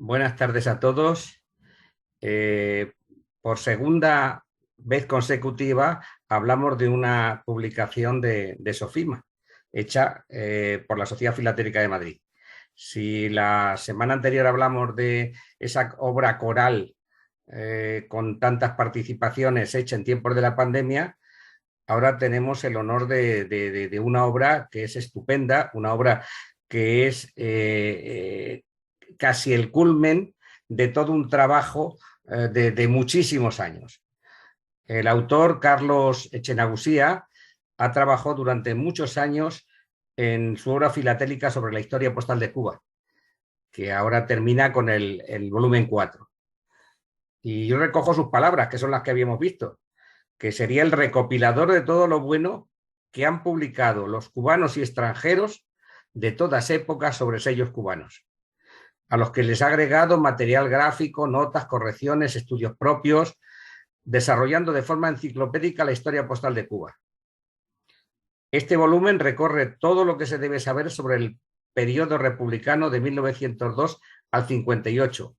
Buenas tardes a todos. Eh, por segunda vez consecutiva hablamos de una publicación de Sofima, hecha por la Sociedad Filatélica de Madrid. Si la semana anterior hablamos de esa obra coral con tantas participaciones hecha en tiempos de la pandemia, ahora tenemos el honor de una obra que es estupenda, una obra que es casi el culmen de todo un trabajo de muchísimos años. El autor, Carlos Echenagusía, ha trabajado durante muchos años en su obra filatélica sobre la historia postal de Cuba, que ahora termina con el volumen 4. Y yo recojo sus palabras, que son las que habíamos visto, que sería el recopilador de todo lo bueno que han publicado los cubanos y extranjeros de todas épocas sobre sellos cubanos, a los que les ha agregado material gráfico, notas, correcciones, estudios propios, desarrollando de forma enciclopédica la historia postal de Cuba. Este volumen recorre todo lo que se debe saber sobre el periodo republicano de 1902 al 58,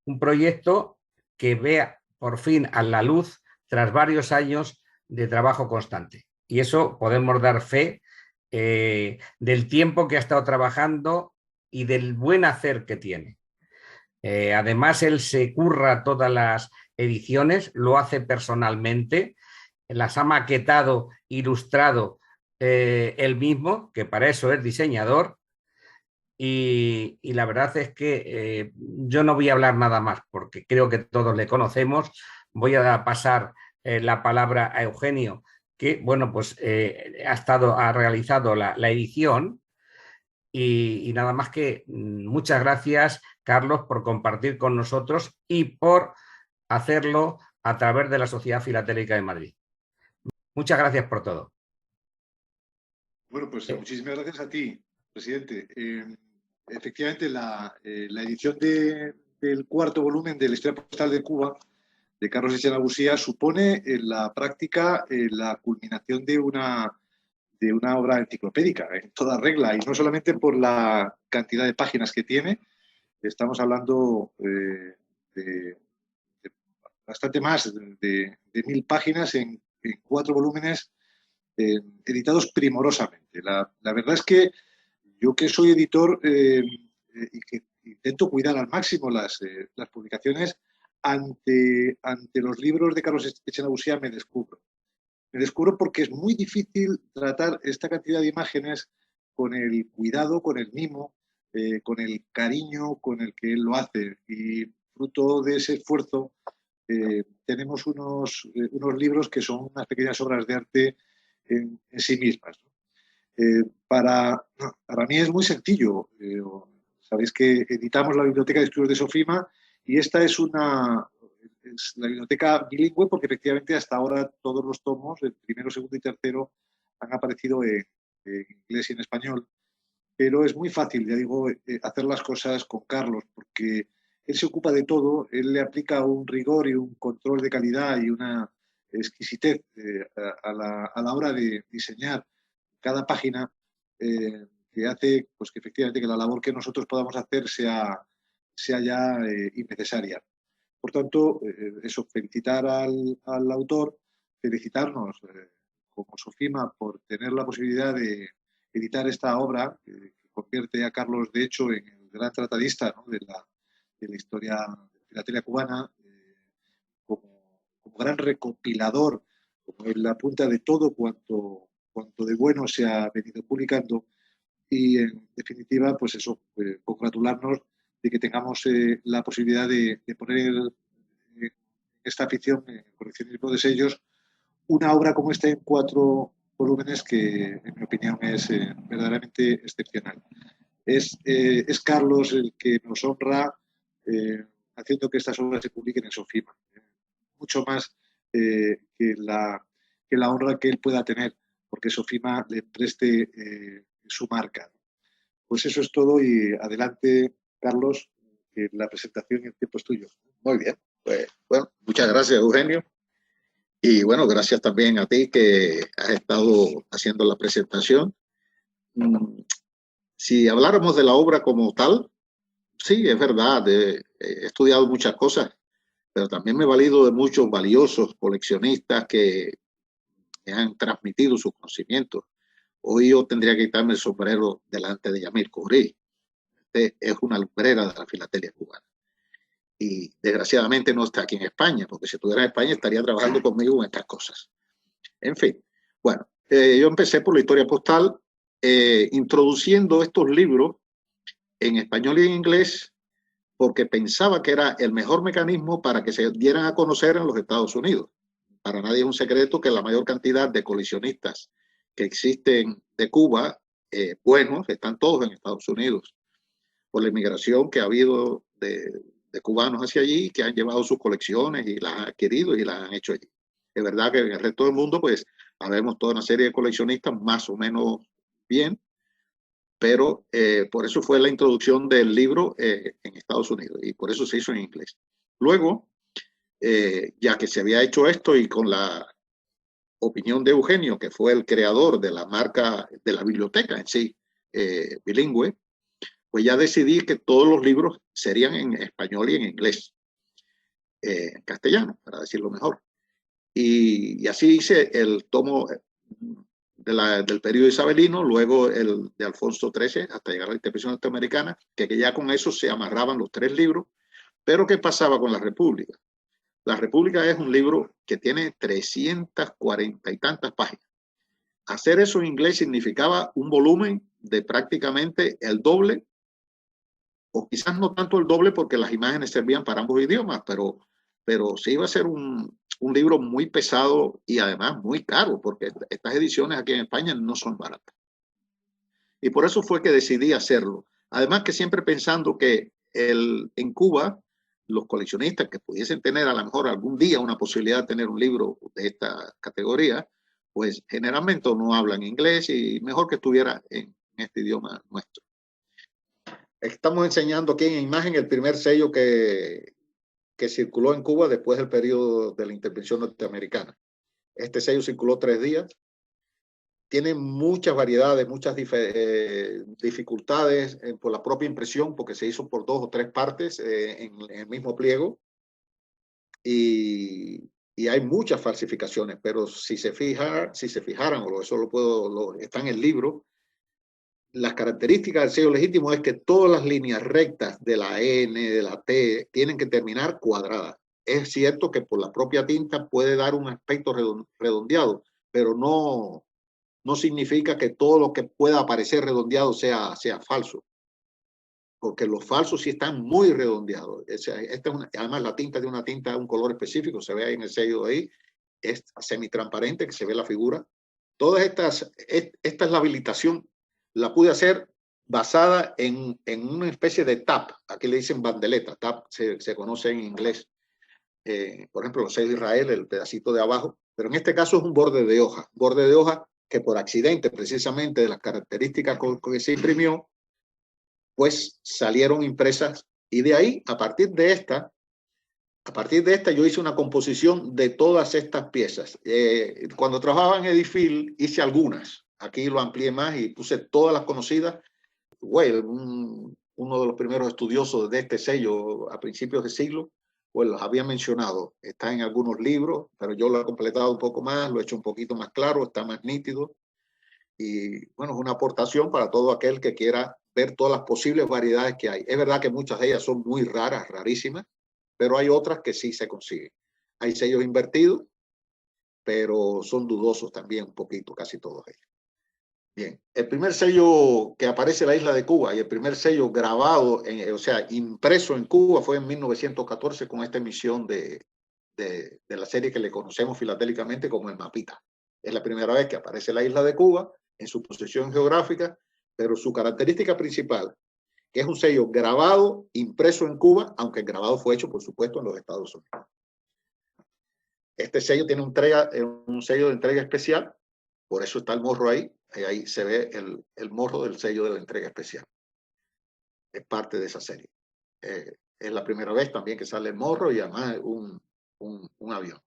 un proyecto que vea por fin a la luz tras varios años de trabajo constante. Y eso podemos dar fe del tiempo que ha estado trabajando y del buen hacer que tiene. Además, él se curra todas las ediciones, lo hace personalmente, las ha maquetado, ilustrado él mismo, que para eso es diseñador, y la verdad es que yo no voy a hablar nada más, porque creo que todos le conocemos. Voy a pasar la palabra a Eugenio, que bueno, pues ha realizado la edición. Y nada más que muchas gracias, Carlos, por compartir con nosotros y por hacerlo a través de la Sociedad Filatélica de Madrid. Muchas gracias por todo. Bueno, pues muchísimas gracias a ti, presidente. Efectivamente, la edición del cuarto volumen de la historia postal de Cuba, de Carlos Echenagusía, supone en la práctica la culminación de una obra enciclopédica, en toda regla, y no solamente por la cantidad de páginas que tiene. Estamos hablando de bastante más de 1000 páginas en 4 volúmenes editados primorosamente. La verdad es que yo, que soy editor y que intento cuidar al máximo las publicaciones, ante los libros de Carlos Echenagusía me descubro. Me descubro porque es muy difícil tratar esta cantidad de imágenes con el cuidado, con el mimo, con el cariño con el que él lo hace. Y fruto de ese esfuerzo tenemos unos libros que son unas pequeñas obras de arte en sí mismas. Para mí es muy sencillo. Sabéis que editamos la Biblioteca de Estudios de Sofima y esta es la biblioteca bilingüe, porque efectivamente hasta ahora todos los tomos, el primero, segundo y tercero, han aparecido en inglés y en español. Pero es muy fácil, ya digo, hacer las cosas con Carlos, porque él se ocupa de todo, él le aplica un rigor y un control de calidad y una exquisitez a la hora de diseñar cada página, que hace pues, que efectivamente que la labor que nosotros podamos hacer sea ya innecesaria. Por tanto, eso, felicitar al autor, felicitarnos como Sofima por tener la posibilidad de editar esta obra que convierte a Carlos, de hecho, en el gran tratadista, ¿no?, de la historia de la filatelia cubana, como gran recopilador, como en la punta de todo cuanto de bueno se ha venido publicando. Y en definitiva, pues eso, congratularnos de que tengamos la posibilidad de poner esta afición, en coleccionismo de sellos, una obra como esta en 4 volúmenes que, en mi opinión, es verdaderamente excepcional. Es Carlos el que nos honra haciendo que estas obras se publiquen en Sofima. Mucho más que la honra que él pueda tener, porque Sofima le preste su marca. Pues eso es todo y adelante, Carlos, que la presentación y el tiempo es tuyo. Muy bien, pues bueno, muchas gracias, Eugenio. Y bueno, gracias también a ti que has estado haciendo la presentación. Si habláramos de la obra como tal, Sí, es verdad, he estudiado muchas cosas, pero también me he valido de muchos valiosos coleccionistas que me han transmitido sus conocimientos. Hoy yo tendría que quitarme el sombrero delante de Yamil Coury. Este es una lumbrera de la filatelia cubana. Y desgraciadamente no está aquí en España, porque si estuviera en España estaría trabajando conmigo en estas cosas. En fin, bueno, yo empecé por la historia postal, introduciendo estos libros en español y en inglés, porque pensaba que era el mejor mecanismo para que se dieran a conocer en los Estados Unidos. Para nadie es un secreto que la mayor cantidad de coleccionistas que existen de Cuba, buenos, están todos en Estados Unidos, por la inmigración que ha habido de cubanos hacia allí, que han llevado sus colecciones y las han adquirido y las han hecho allí. Es verdad que en el resto del mundo, pues, habemos toda una serie de coleccionistas más o menos bien, pero por eso fue la introducción del libro en Estados Unidos y por eso se hizo en inglés. Luego, ya que se había hecho esto y con la opinión de Eugenio, que fue el creador de la marca, de la biblioteca en sí, bilingüe, pues ya decidí que todos los libros serían en español y en inglés, en castellano, para decirlo mejor. Y así hice el tomo del periodo isabelino, luego el de Alfonso XIII, hasta llegar a la intervención norteamericana, que ya con eso se amarraban los 3 libros. Pero ¿qué pasaba con la República? La República es un libro que tiene 340 y tantas páginas. Hacer eso en inglés significaba un volumen de prácticamente el doble, o quizás no tanto el doble porque las imágenes servían para ambos idiomas, pero sí iba a ser un libro muy pesado y además muy caro, porque estas ediciones aquí en España no son baratas. Y por eso fue que decidí hacerlo. Además que siempre pensando que en Cuba, los coleccionistas que pudiesen tener a lo mejor algún día una posibilidad de tener un libro de esta categoría, pues generalmente no hablan inglés y mejor que estuviera en este idioma nuestro. Estamos enseñando aquí en imagen el primer sello que circuló en Cuba después del periodo de la intervención norteamericana. Este sello circuló 3 días. Tiene muchas variedades, muchas dificultades por la propia impresión, porque se hizo por 2 o 3 partes en el mismo pliego. Y hay muchas falsificaciones, pero si se fijaran, o eso está en el libro, las características del sello legítimo es que todas las líneas rectas de la N, de la T, tienen que terminar cuadradas. Es cierto que por la propia tinta puede dar un aspecto redondeado, pero no significa que todo lo que pueda aparecer redondeado sea falso, porque los falsos sí están muy redondeados. Además, la tinta de una tinta de un color específico, se ve ahí en el sello de ahí, es semitransparente, que se ve la figura. Todas esta es la habilitación, la pude hacer basada en una especie de tap, aquí le dicen bandeleta, tap se conoce en inglés. Por ejemplo, los sellos de Israel, el pedacito de abajo, pero en este caso es un borde de hoja que por accidente, precisamente de las características con que se imprimió, pues salieron impresas y de ahí, a partir de esta yo hice una composición de todas estas piezas. Cuando trabajaba en Edifil hice algunas, aquí lo amplié más y puse todas las conocidas. Well, uno de los primeros estudiosos de este sello a principios de siglo, pues los había mencionado. Está en algunos libros, pero yo lo he completado un poco más, lo he hecho un poquito más claro, está más nítido. Y bueno, es una aportación para todo aquel que quiera ver todas las posibles variedades que hay. Es verdad que muchas de ellas son muy raras, rarísimas, pero hay otras que sí se consiguen. Hay sellos invertidos, pero son dudosos también un poquito, casi todos ellos. Bien, el primer sello que aparece en la isla de Cuba y el primer sello grabado, o sea, impreso en Cuba fue en 1914 con esta emisión de la serie que le conocemos filatélicamente como el Mapita. Es la primera vez que aparece la isla de Cuba en su posición geográfica, pero su característica principal, que es un sello grabado, impreso en Cuba, aunque el grabado fue hecho, por supuesto, en los Estados Unidos. Este sello tiene un sello de entrega especial, por eso está el morro ahí. Ahí se ve el morro del sello de la entrega especial. Es parte de esa serie. Es la primera vez también que sale el morro y además un avión.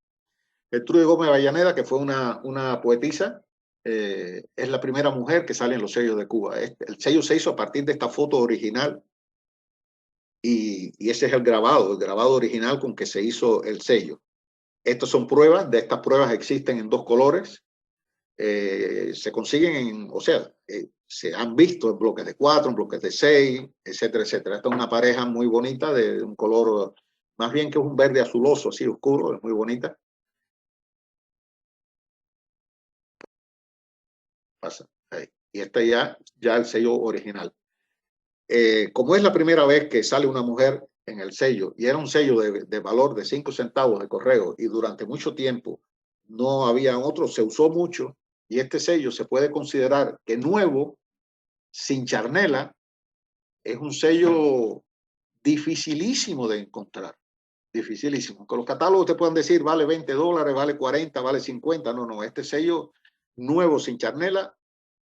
Gertrudis Gómez Avellaneda, que fue una poetisa, es la primera mujer que sale en los sellos de Cuba. El sello se hizo a partir de esta foto original y ese es el grabado original con que se hizo el sello. Estas son pruebas, de estas pruebas existen en 2 colores, se consiguen o sea, se han visto en bloques de 4, en bloques de 6, etcétera, etcétera. Esta es una pareja muy bonita de un color, más bien que es un verde azuloso, así oscuro, es muy bonita. Pasa, ahí. Y este ya el sello original. Como es la primera vez que sale una mujer en el sello, y era un sello de valor de 5 centavos de correo, y durante mucho tiempo no había otro, se usó mucho, y este sello se puede considerar que nuevo, sin charnela, es un sello dificilísimo de encontrar, dificilísimo. Con los catálogos te pueden decir, vale $20, vale 40, vale 50, no, este sello nuevo, sin charnela,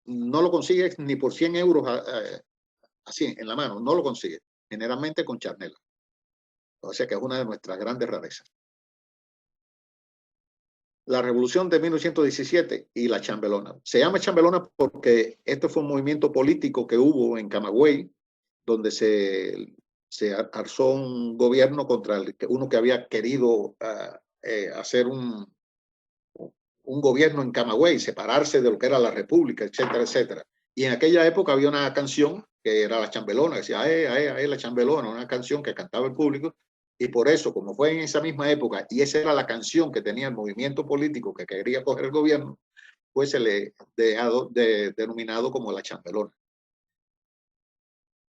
no lo consigues ni por 100 euros así en la mano, no lo consigue, generalmente con charnela. O sea que es una de nuestras grandes rarezas. La revolución de 1917 y la chambelona. Se llama chambelona porque este fue un movimiento político que hubo en Camagüey, donde se alzó un gobierno contra uno que había querido hacer un gobierno en Camagüey, separarse de lo que era la república, etcétera, etcétera. Y en aquella época había una canción que era la chambelona, que decía, la chambelona, una canción que cantaba el público, y por eso, como fue en esa misma época, y esa era la canción que tenía el movimiento político que quería coger el gobierno, pues se le ha denominado como la chambelona.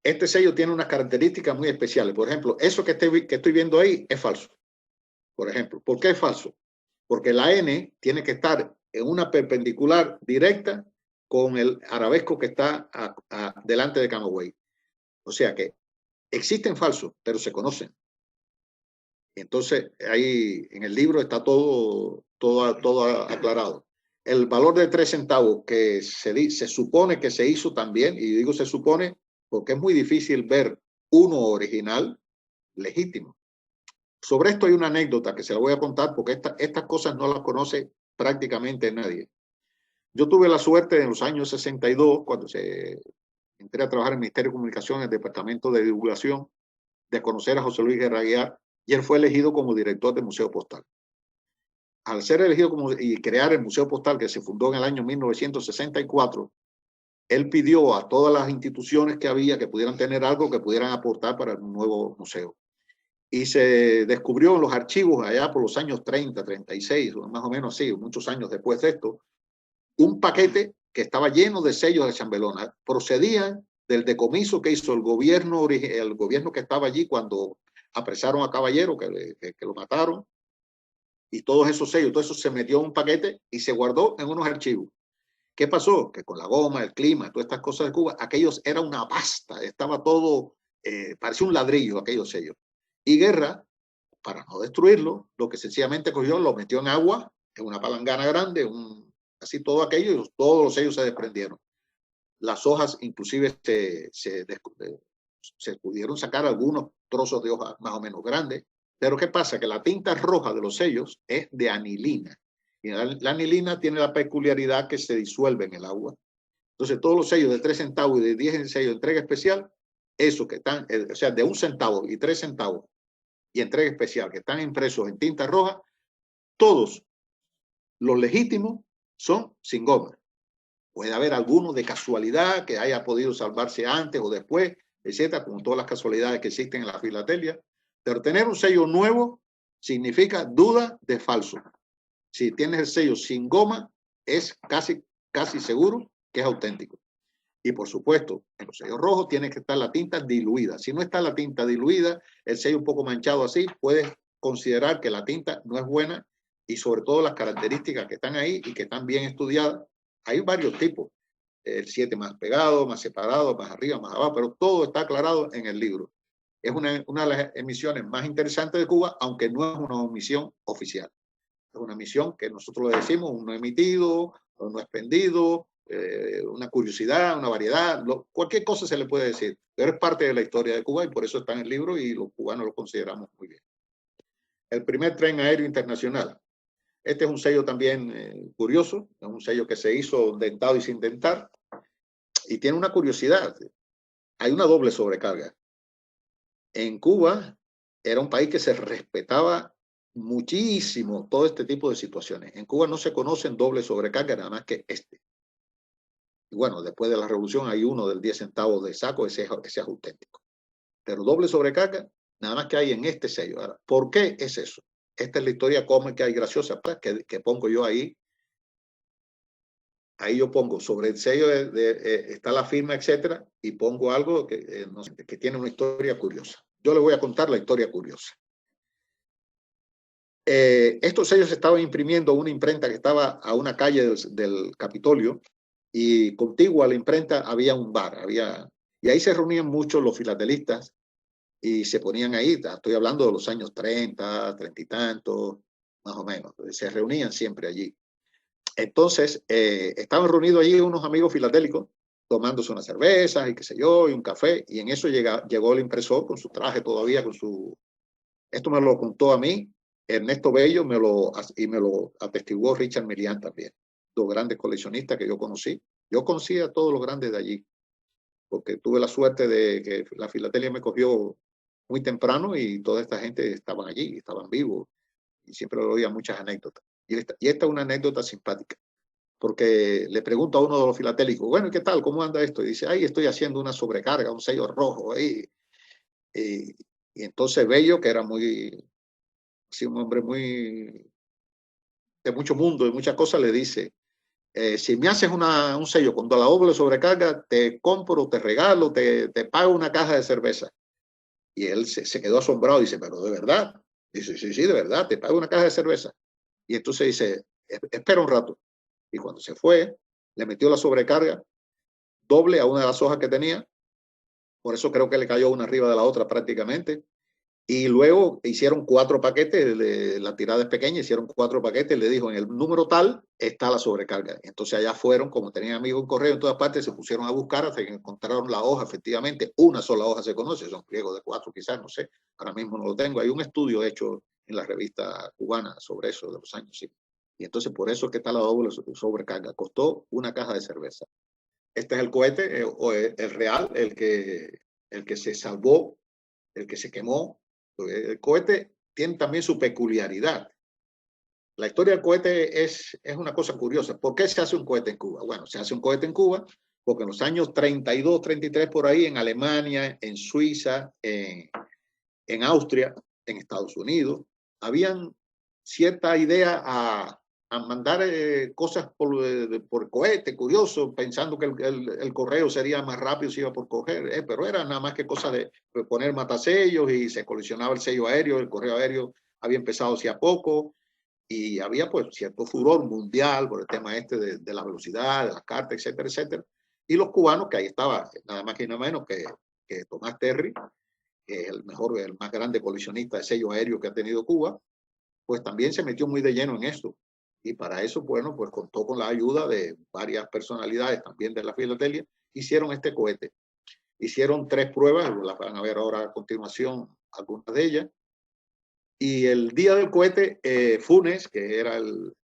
Este sello tiene unas características muy especiales. Por ejemplo, eso que estoy viendo ahí es falso. Por ejemplo, ¿por qué es falso? Porque la N tiene que estar en una perpendicular directa con el arabesco que está delante de Camagüey. O sea que existen falsos, pero se conocen. Entonces, ahí en el libro está todo aclarado. El valor de 3 centavos que se supone que se hizo también, y digo se supone porque es muy difícil ver uno original legítimo. Sobre esto hay una anécdota que se la voy a contar porque estas cosas no las conoce prácticamente nadie. Yo tuve la suerte en los años 62, cuando entré a trabajar en el Ministerio de Comunicaciones, el Departamento de Divulgación, de conocer a José Luis Guerra Aguiar, y él fue elegido como director del Museo Postal. Al ser elegido y crear el Museo Postal, que se fundó en el año 1964, él pidió a todas las instituciones que había que pudieran tener algo que pudieran aportar para el nuevo museo. Y se descubrió en los archivos allá por los años 30, 36, más o menos así, muchos años después de esto, un paquete que estaba lleno de sellos de chambelona. Procedían del decomiso que hizo el gobierno que estaba allí cuando apresaron a Caballero, que lo mataron, y todos esos sellos, todo eso se metió en un paquete y se guardó en unos archivos. ¿Qué pasó? Que con la goma, el clima, todas estas cosas de Cuba, aquellos era una pasta, estaba todo, parecía un ladrillo aquellos sellos. Y Guerra, para no destruirlo, lo que sencillamente cogió, lo metió en agua, en una palangana grande, así todo aquello, y todos los sellos se desprendieron. Las hojas inclusive se pudieron sacar algunos trozos de hojas más o menos grandes, pero ¿qué pasa? Que la tinta roja de los sellos es de anilina, y la anilina tiene la peculiaridad que se disuelve en el agua. Entonces todos los sellos de 3 centavos y de 10 sellos de entrega especial, esos que están, o sea, de 1 centavo y 3 centavos y entrega especial, que están impresos en tinta roja, todos los legítimos son sin goma. Puede haber alguno de casualidad que haya podido salvarse antes o después, etcétera, como todas las casualidades que existen en la filatelia. Pero tener un sello nuevo significa duda de falso. Si tienes el sello sin goma, es casi seguro que es auténtico. Y por supuesto, en los sellos rojos tiene que estar la tinta diluida. Si no está la tinta diluida, el sello un poco manchado así, puedes considerar que la tinta no es buena, y sobre todo las características que están ahí y que están bien estudiadas. Hay varios tipos, el 7 más pegado, más separado, más arriba, más abajo, pero todo está aclarado en el libro. Es una de las emisiones más interesantes de Cuba, aunque no es una emisión oficial. Es una emisión que nosotros le decimos un no emitido, un no expendido, una curiosidad, una variedad, cualquier cosa se le puede decir, pero es parte de la historia de Cuba y por eso está en el libro y los cubanos lo consideramos muy bien. El primer tren aéreo internacional. Este es un sello también curioso, es un sello que se hizo dentado y sin dentar, y tiene una curiosidad. Hay una doble sobrecarga. en Cuba era un país que se respetaba muchísimo todo este tipo de situaciones. En Cuba no se conocen doble sobrecarga, nada más que este. Y bueno, después de la revolución hay uno del 10 centavos de saco, ese es auténtico. Pero doble sobrecarga, nada más que hay en este sello. Ahora, ¿por qué es eso? Esta es la historia cómica y graciosa pues, que pongo yo ahí. Ahí yo pongo sobre el sello está la firma, etcétera, y pongo algo no sé, que tiene una historia curiosa. Yo le voy a contar la historia curiosa. Estos sellos estaban imprimiendo una imprenta que estaba a una calle del Capitolio, y contiguo a la imprenta había un bar, y ahí se reunían muchos los filatelistas y se ponían ahí. Estoy hablando de los años 30, 30 y tantos, más o menos. Se reunían siempre allí. Entonces, estaban reunidos allí unos amigos filatélicos tomándose unas cervezas y qué sé yo, y un café, y en eso llegó el impresor con su traje todavía, esto me lo contó a mí Ernesto Bello, y me lo atestiguó Richard Milian también, dos grandes coleccionistas que yo conocí. Yo conocí a todos los grandes de allí, porque tuve la suerte de que la filatelia me cogió muy temprano y toda esta gente estaban allí, estaban vivos, y siempre oía muchas anécdotas. Y esta es una anécdota simpática, porque le pregunto a uno de los filatélicos, bueno, ¿qué tal? ¿Cómo anda esto? Y dice, ahí estoy haciendo una sobrecarga, un sello rojo ahí. Y entonces Bello, que era sí, un hombre de mucho mundo, de muchas cosas, le dice, si me haces un sello con la doble sobrecarga, te compro, te regalo, te pago una caja de cerveza. Y él se quedó asombrado y dice, pero ¿de verdad? Dice, sí, de verdad, te pago una caja de cerveza. Y entonces dice, espera un rato. Y cuando se fue, le metió la sobrecarga doble a una de las hojas que tenía. Por eso creo que le cayó una arriba de la otra prácticamente. Y luego hicieron 4 paquetes, la tirada es pequeña, hicieron 4 paquetes, le dijo, en el número tal está la sobrecarga. Entonces allá fueron, como tenían amigos en correo en todas partes, se pusieron a buscar hasta que encontraron la hoja, efectivamente, una sola hoja se conoce, son pliegos de 4 quizás, no sé, ahora mismo no lo tengo. Hay un estudio hecho en la revista cubana sobre eso de los años 50. Y entonces por eso es que está la doble sobrecarga, costó una caja de cerveza. Este es el cohete, o el real, el que se salvó, el que se quemó. El cohete tiene también su peculiaridad. La historia del cohete es una cosa curiosa. ¿Por qué se hace un cohete en Cuba? Bueno, se hace un cohete en Cuba porque en los años 32, 33 por ahí, en Alemania, en Suiza, en Austria, en Estados Unidos, habían cierta idea a mandar cosas por cohete, curioso, pensando que el correo sería más rápido si iba por coger, pero era nada más que cosa de poner matasellos y se colisionaba el sello aéreo, el correo aéreo había empezado hacía poco y había pues cierto furor mundial por el tema este de la velocidad, de las cartas, etcétera, etcétera. Y los cubanos, que ahí estaba nada más y nada menos que Tomás Terry, que es el más grande colisionista de sello aéreo que ha tenido Cuba, pues también se metió muy de lleno en esto. Y para eso, bueno, pues contó con la ayuda de varias personalidades también de la filatelia, hicieron este cohete. Hicieron 3 pruebas, las van a ver ahora a continuación, algunas de ellas. Y el día del cohete, Funes, que era el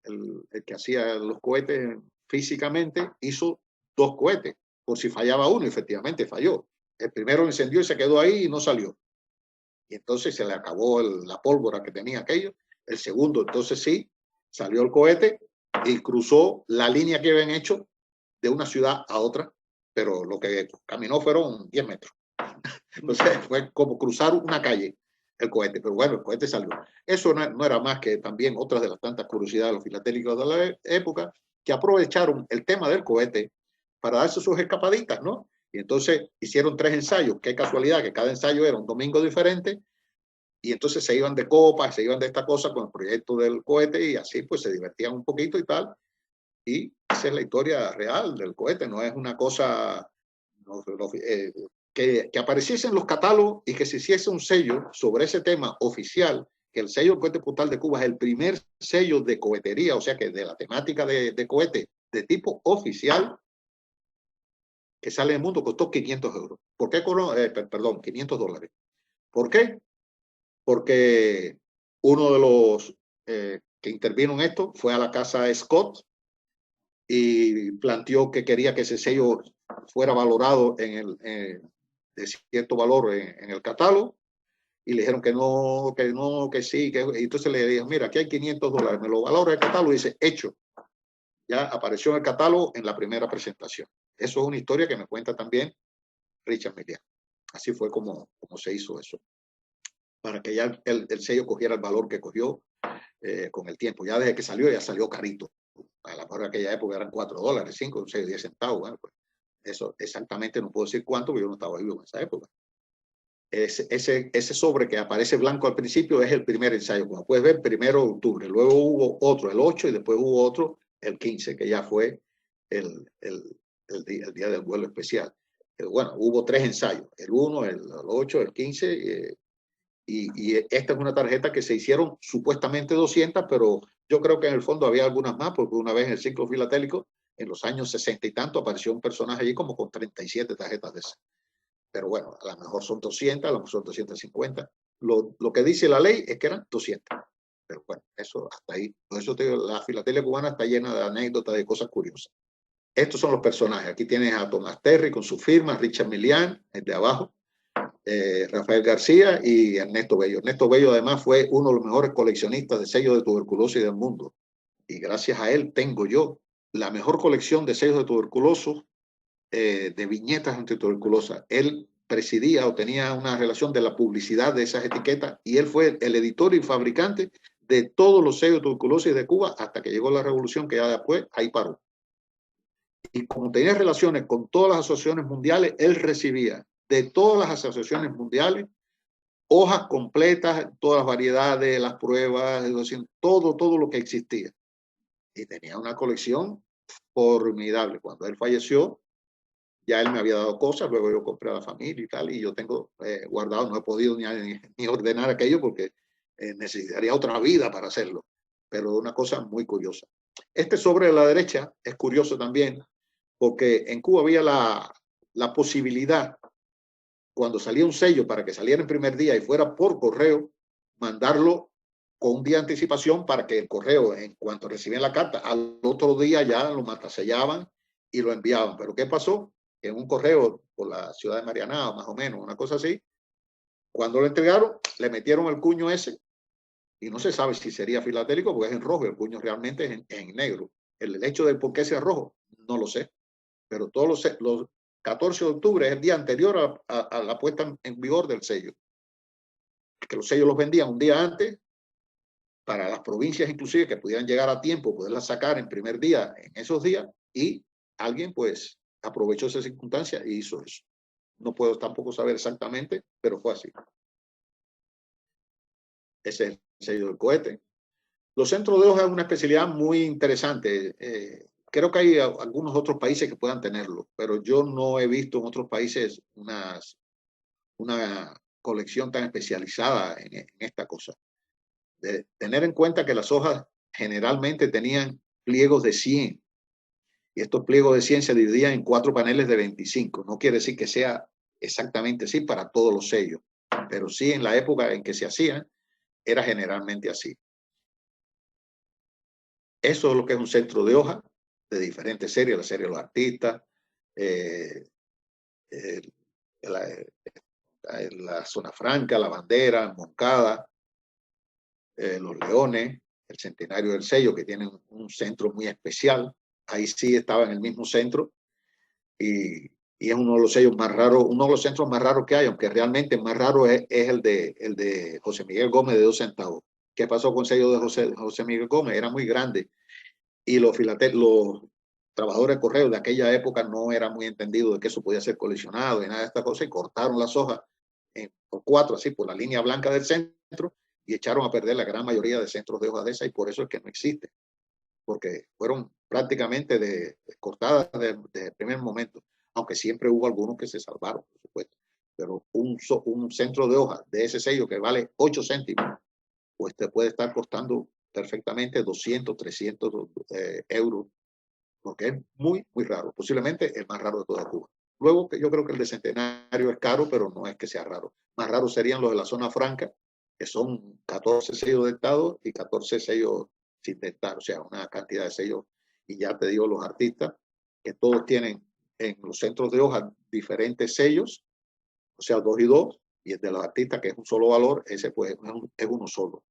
que hacía los cohetes físicamente, hizo 2 cohetes, por si fallaba uno, efectivamente falló. El primero encendió y se quedó ahí y no salió. Y entonces se le acabó la pólvora que tenía aquello. El segundo, entonces sí, salió el cohete y cruzó la línea que habían hecho de una ciudad a otra, pero lo que caminó fueron 10 metros. Entonces fue como cruzar una calle el cohete, pero bueno, el cohete salió. Eso no era más que también otra de las tantas curiosidades de los filatélicos de la época, que aprovecharon el tema del cohete para darse sus escapaditas, ¿no? Y entonces hicieron 3 ensayos. Qué casualidad que cada ensayo era un domingo diferente. Y entonces se iban de copas, se iban de esta cosa con el proyecto del cohete y así pues se divertían un poquito y tal. Y esa es la historia real del cohete, no es una cosa que apareciese en los catálogos y que se hiciese un sello sobre ese tema oficial, que el sello del cohete postal de Cuba es el primer sello de cohetería, o sea que de la temática de cohete de tipo oficial que sale en el mundo, costó 500 euros. ¿Por qué? Perdón, 500 dólares. ¿Por qué? Porque uno de los que intervino en esto fue a la casa Scott y planteó que quería que ese sello fuera valorado de cierto valor en el catálogo, y le dijeron que no, que no, que sí, y entonces le dijeron, mira, aquí hay $500, me lo valora el catálogo, y dice, hecho. Ya apareció en el catálogo en la primera presentación. Eso es una historia que me cuenta también Richard Milian. Así fue como se hizo eso, para que ya el sello cogiera el valor que cogió con el tiempo. Ya desde que salió, ya salió carito. A la mejor de aquella época eran $4, 5, 6, 10 centavos. Bueno, pues eso exactamente no puedo decir cuánto, porque yo no estaba vivo en esa época. Ese sobre que aparece blanco al principio es el primer ensayo. Como puedes ver, 1 de octubre. Luego hubo otro, el 8, y después hubo otro, el 15, que ya fue el día del vuelo especial. Bueno, hubo 3 ensayos, el 1, el 8, el 15, y esta es una tarjeta que se hicieron supuestamente 200, pero yo creo que en el fondo había algunas más, porque una vez en el ciclo filatélico, en los años 60 y tanto, apareció un personaje allí como con 37 tarjetas de esas. Pero bueno, a lo mejor son 200, a lo mejor son 250. Lo que dice la ley es que eran 200. Pero bueno, eso hasta ahí. Por eso te digo, la filatelia cubana está llena de anécdotas, de cosas curiosas. Estos son los personajes. Aquí tienes a Tomás Terry con su firma, Richard Milian, el de abajo, Rafael García y Ernesto Bello. Ernesto Bello además fue uno de los mejores coleccionistas de sellos de tuberculosis del mundo. Y gracias a él tengo yo la mejor colección de sellos de tuberculosos, de viñetas antituberculosas. Él presidía o tenía una relación de la publicidad de esas etiquetas, y él fue el editor y fabricante de todos los sellos de tuberculosis de Cuba hasta que llegó la revolución, que ya después ahí paró. Y como tenía relaciones con todas las asociaciones mundiales, él recibía de todas las asociaciones mundiales hojas completas, todas las variedades, las pruebas, todo lo que existía. Y tenía una colección formidable. Cuando él falleció, ya él me había dado cosas, luego yo compré a la familia y tal, y yo tengo guardado, no he podido ni ordenar aquello porque necesitaría otra vida para hacerlo, pero una cosa muy curiosa. Este sobre de la derecha es curioso también, porque en Cuba había la posibilidad, cuando salía un sello, para que saliera en primer día y fuera por correo, mandarlo con un día de anticipación para que el correo, en cuanto recibían la carta, al otro día ya lo matasellaban y lo enviaban. Pero ¿qué pasó? En un correo por la ciudad de Marianao, más o menos, una cosa así, cuando lo entregaron, le metieron el cuño ese, y no se sabe si sería filatélico porque es en rojo, el cuño realmente es en negro. El hecho de por qué sea rojo, no lo sé, pero todos los 14 de octubre es el día anterior a la puesta en vigor del sello. Que los sellos los vendían un día antes para las provincias inclusive que pudieran llegar a tiempo, poderlas sacar en primer día, en esos días, y alguien pues aprovechó esa circunstancia y hizo eso. No puedo tampoco saber exactamente, pero fue así. Ese es el sello del cohete. Los centros de hoja es una especialidad muy interesante. Creo que hay algunos otros países que puedan tenerlo, pero yo no he visto en otros países una colección tan especializada en esta cosa. De tener en cuenta que las hojas generalmente tenían pliegos de 100, y estos pliegos de 100 se dividían en 4 paneles de 25. No quiere decir que sea exactamente así para todos los sellos, pero sí en la época en que se hacían era generalmente así. Eso es lo que es un centro de hoja de diferentes series, la serie de los artistas, la Zona Franca, la Bandera, Moncada, los Leones, el Centenario del Sello, que tienen un centro muy especial. Ahí sí estaba en el mismo centro, y es uno de los sellos más raros, uno de los centros más raros que hay, aunque realmente más raro es el de José Miguel Gómez, de 2 centavos. ¿Qué pasó con el sello de José Miguel Gómez? Era muy grande, y los trabajadores de correo de aquella época no eran muy entendidos de que eso podía ser coleccionado y nada de esta cosa, y cortaron las hojas por 4, así, por la línea blanca del centro, y echaron a perder la gran mayoría de centros de hojas de esa, y por eso es que no existe, porque fueron prácticamente cortadas desde el primer momento, aunque siempre hubo algunos que se salvaron, por supuesto. Pero un centro de hojas de ese sello que vale 8 céntimos, pues te puede estar costando perfectamente 200, 300 euros, porque es muy, muy raro, posiblemente el más raro de toda Cuba. Luego, yo creo que el de Centenario es caro, pero no es que sea raro. Más raros serían los de la Zona Franca, que son 14 sellos dentados y 14 sellos sin dentar, o sea, una cantidad de sellos. Y ya te digo, los artistas, que todos tienen en los centros de hoja diferentes sellos, o sea, 2 y 2, Y el de los artistas, que es un solo valor, ese pues es uno solo.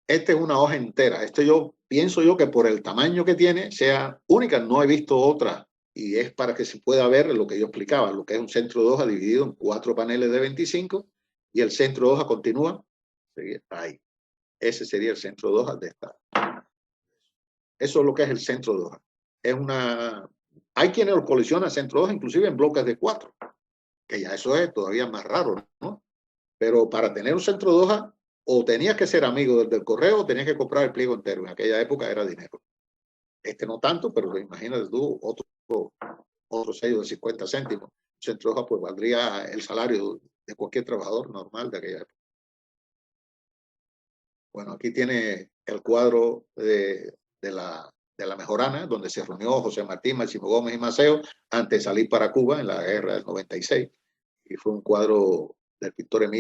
Esta es una hoja entera. Esto yo pienso yo que por el tamaño que tiene sea única. No he visto otra. Y es para que se pueda ver lo que yo explicaba, lo que es un centro de hoja dividido en 4 paneles de 25 y el centro de hoja continúa ahí. Ese sería el centro de hoja de esta. Eso es lo que es el centro de hoja. Es una... Hay quienes lo coleccionan centro de hoja, inclusive en bloques de 4, que ya eso es todavía más raro, ¿no? Pero para tener un centro de hoja, o tenías que ser amigo del correo o tenías que comprar el pliego entero. En aquella época era dinero. Este no tanto, pero imagínate tú, otro sello de 50 céntimos. Un centro de hoja pues valdría el salario de cualquier trabajador normal de aquella época. Bueno, aquí tiene el cuadro de la Mejorana, donde se reunió José Martín, Máximo Gómez y Maceo antes de salir para Cuba en la guerra del 96. Y fue un cuadro del pintor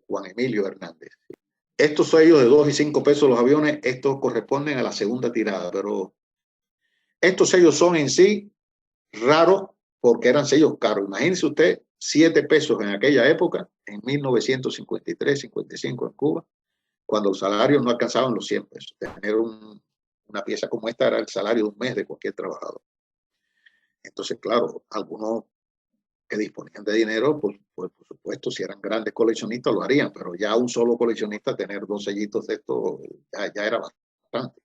Juan Emilio Hernández. Estos sellos de 2 y 5 pesos los aviones, estos corresponden a la segunda tirada, pero estos sellos son en sí raros porque eran sellos caros. Imagínense usted 7 pesos en aquella época, en 1953-55 en Cuba, cuando los salarios no alcanzaban los 100 pesos. Tener una pieza como esta era el salario de un mes de cualquier trabajador. Entonces, claro, algunos que disponían de dinero, pues por supuesto, si eran grandes coleccionistas lo harían, pero ya un solo coleccionista tener 2 sellitos de esto ya era bastante.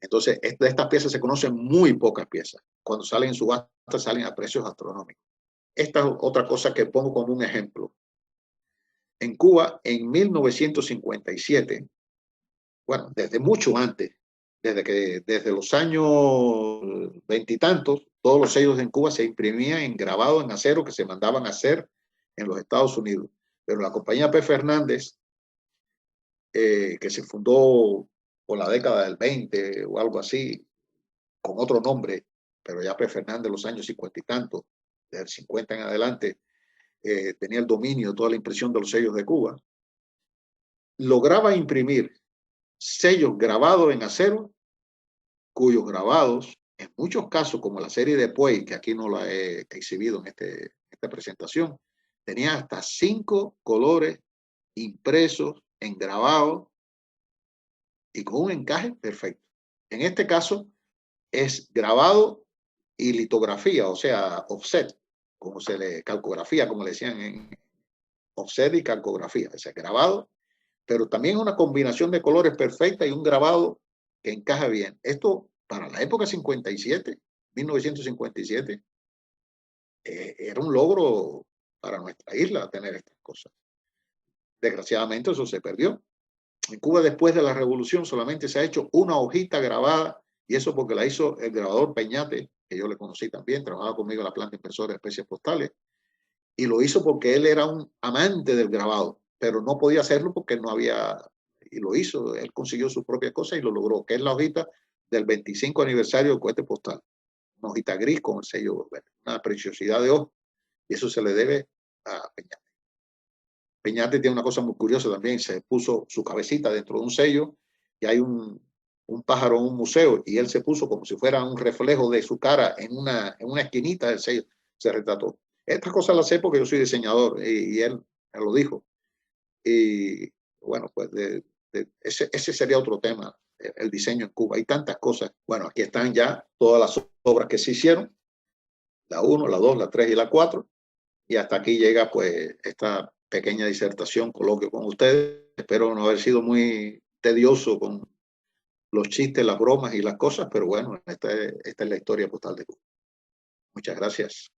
Entonces, de estas piezas se conocen muy pocas piezas. Cuando salen en subasta salen a precios astronómicos. Esta es otra cosa que pongo como un ejemplo. En Cuba, en 1957, bueno, desde mucho antes, desde los años 20 y tantos, todos los sellos en Cuba se imprimían en grabado en acero que se mandaban a hacer en los Estados Unidos. Pero la compañía P. Fernández, que se fundó por la década del 20 o algo así, con otro nombre, pero ya P. Fernández los años 50 y tantos, del 50 en adelante, tenía el dominio de toda la impresión de los sellos de Cuba, lograba imprimir sellos grabados en acero, cuyos grabados, en muchos casos, como la serie de Puey, que aquí no la he exhibido en esta presentación, tenía hasta 5 colores impresos en grabado y con un encaje perfecto. En este caso es grabado y litografía, o sea, offset, calcografía, como le decían en offset y calcografía, o sea, grabado, pero también una combinación de colores perfecta y un grabado que encaja bien. Esto para la época 57, 1957, era un logro para nuestra isla tener estas cosas. Desgraciadamente eso se perdió. En Cuba después de la revolución solamente se ha hecho una hojita grabada y eso porque la hizo el grabador Peñate, que yo le conocí también, trabajaba conmigo en la planta impresora de especies postales, y lo hizo porque él era un amante del grabado, pero no podía hacerlo porque no había, y lo hizo, él consiguió su propia cosa y lo logró, que es la hojita del 25 aniversario del cohete postal, una hojita gris con el sello verde, una preciosidad de hoja, y eso se le debe a Peñate. Peñate tiene una cosa muy curiosa también, se puso su cabecita dentro de un sello y hay un pájaro en un museo y él se puso como si fuera un reflejo de su cara en una esquinita del sello, se retrató. Estas cosas las sé porque yo soy diseñador y él lo dijo. Y bueno, pues ese sería otro tema, el diseño en Cuba. Hay tantas cosas. Bueno, aquí están ya todas las obras que se hicieron, la 1, la 2, la 3 y la 4. Y hasta aquí llega pues esta pequeña disertación, coloquio con ustedes. Espero no haber sido muy tedioso con los chistes, las bromas y las cosas, pero bueno, esta es la historia postal de Cuba. Muchas gracias.